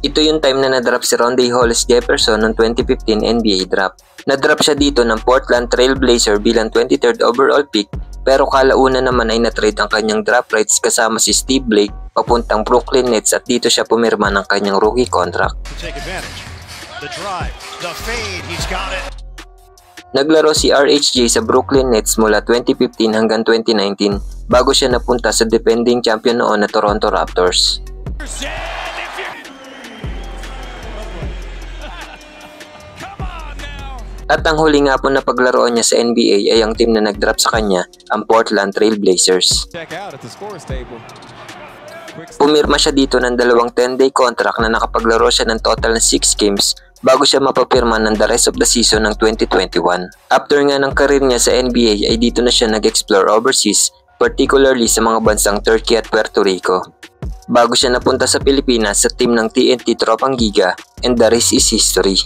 Ito yung time na na-drop si Rondae Hollis Jefferson noong 2015 NBA draft. Na-drop siya dito ng Portland Trail Blazer bilang 23rd overall pick, pero kalauna naman ay na-trade ang kanyang draft rights kasama si Steve Blake papuntang Brooklyn Nets at dito siya pumirma ng kanyang rookie contract. Naglaro si RHJ sa Brooklyn Nets mula 2015 hanggang 2019 bago siya napunta sa defending champion noon na Toronto Raptors. At ang huli nga po na paglaruan niya sa NBA ay ang team na nag-drop sa kanya, ang Portland Trail Blazers. Pumirma siya dito ng dalawang 10-day contract na nakapaglaro siya ng total na 6 games bago siya mapapirma ng the rest of the season ng 2021. After nga ng career niya sa NBA ay dito na siya nag-explore overseas, particularly sa mga bansang Turkey at Puerto Rico. Bago siya napunta sa Pilipinas sa team ng TNT Tropang Giga, and the rest is history.